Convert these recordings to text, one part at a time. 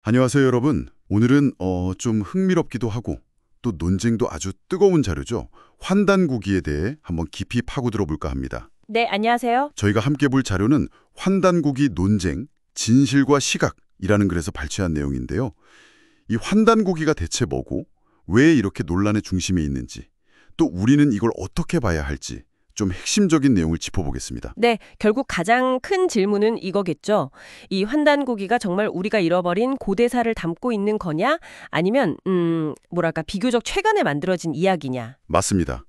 안녕하세요, 여러분. 오늘은 좀 흥미롭기도 하고 또 논쟁도 아주 뜨거운 자료죠. 환단고기에 대해 한번 깊이 파고들어 볼까 합니다. 네, 안녕하세요. 저희가 함께 볼 자료는 환단고기 논쟁, 진실과 시각이라는 글에서 발췌한 내용인데요. 이 환단고기가 대체 뭐고 왜 이렇게 논란의 중심에 있는지 또 우리는 이걸 어떻게 봐야 할지 좀 핵심적인 내용을 짚어보겠습니다. 네, 결국 가장 큰 질문은 이거겠죠. 이 환단고기가 정말 우리가 잃어버린 고대사를 담고 있는 거냐? 아니면 비교적 최근에 만들어진 이야기냐? 맞습니다.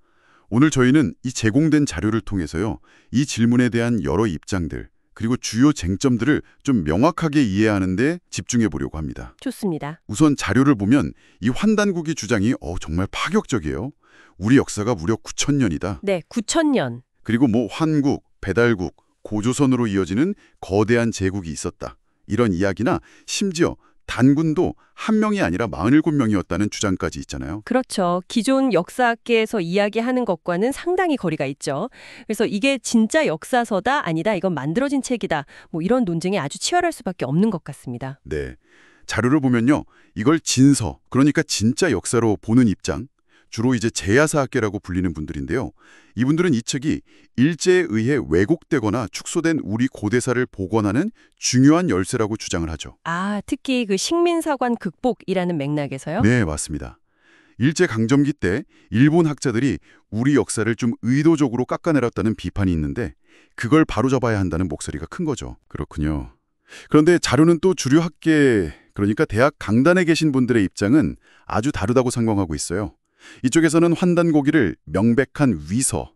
오늘 저희는 이 제공된 자료를 통해서요. 이 질문에 대한 여러 입장들 그리고 주요 쟁점들을 좀 명확하게 이해하는 데 집중해 보려고 합니다. 좋습니다. 우선 자료를 보면 이 환단고기 주장이 정말 파격적이에요. 우리 역사가 무려 9,000년이다. 네, 9,000년. 그리고 환국, 배달국, 고조선으로 이어지는 거대한 제국이 있었다. 이런 이야기나 심지어 단군도 한 명이 아니라 47명이었다는 주장까지 있잖아요. 그렇죠. 기존 역사학계에서 이야기하는 것과는 상당히 거리가 있죠. 그래서 이게 진짜 역사서다, 아니다, 이건 만들어진 책이다. 이런 논쟁이 아주 치열할 수밖에 없는 것 같습니다. 네. 자료를 보면요. 이걸 진서, 그러니까 진짜 역사로 보는 입장, 주로 이제 제야사학계라고 불리는 분들인데요. 이분들은 이 책이 일제에 의해 왜곡되거나 축소된 우리 고대사를 복원하는 중요한 열쇠라고 주장을 하죠. 아, 특히 그 식민사관 극복이라는 맥락에서요? 네, 맞습니다. 일제 강점기 때 일본 학자들이 우리 역사를 좀 의도적으로 깎아내렸다는 비판이 있는데 그걸 바로잡아야 한다는 목소리가 큰 거죠. 그렇군요. 그런데 자료는 또 주류 학계, 그러니까 대학 강단에 계신 분들의 입장은 아주 다르다고 상정하고 있어요. 이쪽에서는 환단고기를 명백한 위서,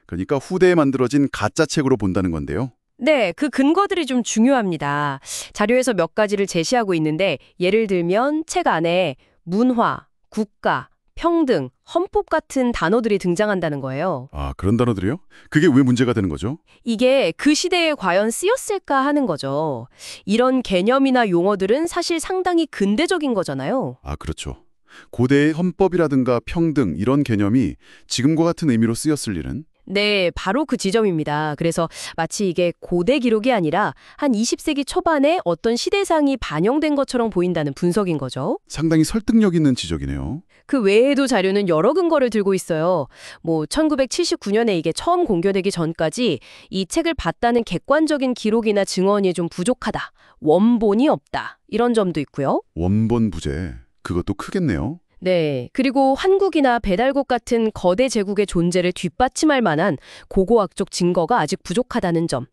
그러니까 후대에 만들어진 가짜 책으로 본다는 건데요. 네, 그 근거들이 좀 중요합니다. 자료에서 몇 가지를 제시하고 있는데 예를 들면 책 안에 문화, 국가, 평등, 헌법 같은 단어들이 등장한다는 거예요. 아, 그런 단어들이요? 그게 왜 문제가 되는 거죠? 이게 그 시대에 과연 쓰였을까 하는 거죠. 이런 개념이나 용어들은 사실 상당히 근대적인 거잖아요. 아, 그렇죠. 고대의 헌법이라든가 평등 이런 개념이 지금과 같은 의미로 쓰였을 일은? 네, 바로 그 지점입니다. 그래서 마치 이게 고대 기록이 아니라 한 20세기 초반에 어떤 시대상이 반영된 것처럼 보인다는 분석인 거죠. 상당히 설득력 있는 지적이네요. 그 외에도 자료는 여러 근거를 들고 있어요. 1979년에 이게 처음 공개되기 전까지 이 책을 봤다는 객관적인 기록이나 증언이 좀 부족하다. 원본이 없다. 이런 점도 있고요. 원본 부재, 그것도 크겠네요. 네. 그리고 한국이나 배달국 같은 거대 제국의 존재를 뒷받침할 만한 고고학적 증거가 아직 부족하다는 점.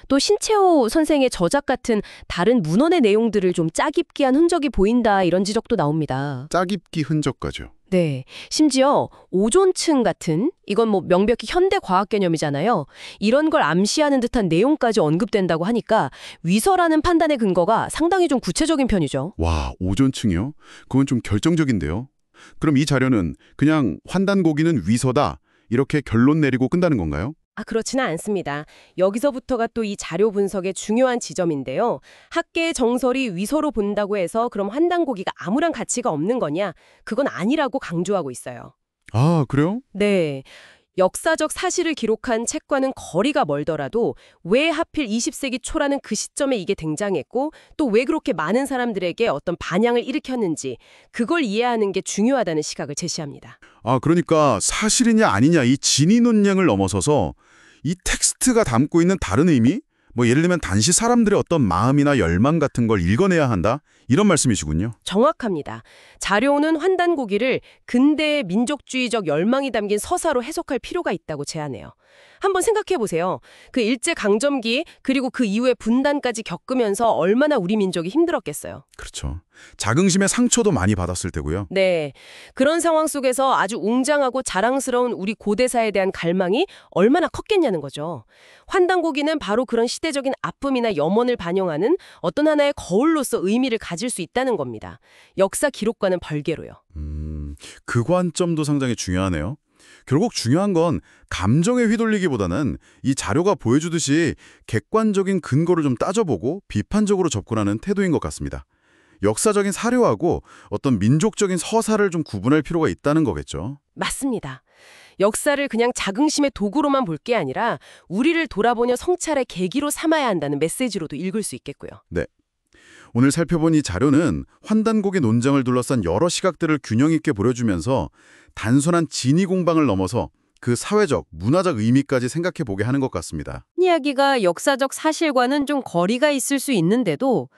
또 신채호 선생의 저작 같은 다른 문헌의 내용들을 좀 짜깁기한 흔적이 보인다 이런 지적도 나옵니다. 짜깁기 흔적까지요. 네. 심지어 오존층 같은 이건 명백히 현대 과학 개념이잖아요. 이런 걸 암시하는 듯한 내용까지 언급된다고 하니까 위서라는 판단의 근거가 상당히 좀 구체적인 편이죠. 와, 오존층이요? 그건 좀 결정적인데요. 그럼 이 자료는 그냥 환단고기는 위서다 이렇게 결론 내리고 끝나는 건가요? 그렇지는 않습니다. 여기서부터가 또 이 자료 분석의 중요한 지점인데요. 학계의 정설이 위서로 본다고 해서 그럼 환단고기가 아무런 가치가 없는 거냐? 그건 아니라고 강조하고 있어요. 아, 그래요? 네. 역사적 사실을 기록한 책과는 거리가 멀더라도 왜 하필 20세기 초라는 그 시점에 이게 등장했고 또 왜 그렇게 많은 사람들에게 어떤 반향을 일으켰는지 그걸 이해하는 게 중요하다는 시각을 제시합니다. 아, 그러니까 사실이냐 아니냐 이 진위 논쟁을 넘어서서 이 텍스트가 담고 있는 다른 의미? 예를 들면 단지 사람들의 어떤 마음이나 열망 같은 걸 읽어내야 한다? 이런 말씀이시군요. 정확합니다. 자료는 환단고기를 근대의 민족주의적 열망이 담긴 서사로 해석할 필요가 있다고 제안해요. 한번 생각해 보세요. 그 일제강점기 그리고 그 이후에 분단까지 겪으면서 얼마나 우리 민족이 힘들었겠어요. 그렇죠. 자긍심의 상처도 많이 받았을 테고요. 네. 그런 상황 속에서 아주 웅장하고 자랑스러운 우리 고대사에 대한 갈망이 얼마나 컸겠냐는 거죠. 환단고기는 바로 그런 시대적인 아픔이나 염원을 반영하는 어떤 하나의 거울로서 의미를 가질 수 있다는 겁니다. 역사 기록과는 별개로요. 그 관점도 상당히 중요하네요. 결국 중요한 건 감정에 휘둘리기보다는 이 자료가 보여주듯이 객관적인 근거를 좀 따져보고 비판적으로 접근하는 태도인 것 같습니다. 역사적인 사료하고 어떤 민족적인 서사를 좀 구분할 필요가 있다는 거겠죠. 맞습니다. 역사를 그냥 자긍심의 도구로만 볼 게 아니라 우리를 돌아보며 성찰의 계기로 삼아야 한다는 메시지로도 읽을 수 있겠고요. 네. 오늘 살펴본 이 자료는 환단곡의 논쟁을 둘러싼 여러 시각들을 균형 있게 보여주면서 단순한 진위 공방을 넘어서 그 사회적, 문화적 의미까지 생각해 보게 하는 것 같습니다. 이야기가 역사적 사실과는 좀 거리가 있을 수 있는데도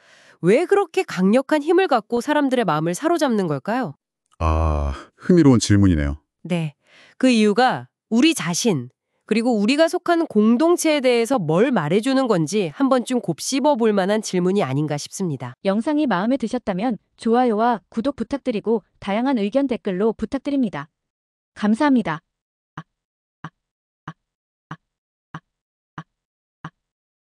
왜 그렇게 강력한 힘을 갖고 사람들의 마음을 사로잡는 걸까요? 아, 흥미로운 질문이네요. 네. 그 이유가 우리 자신, 그리고 우리가 속한 공동체에 대해서 뭘 말해주는 건지 한 번쯤 곱씹어 볼 만한 질문이 아닌가 싶습니다. 영상이 마음에 드셨다면 좋아요와 구독 부탁드리고 다양한 의견 댓글로 부탁드립니다. 감사합니다.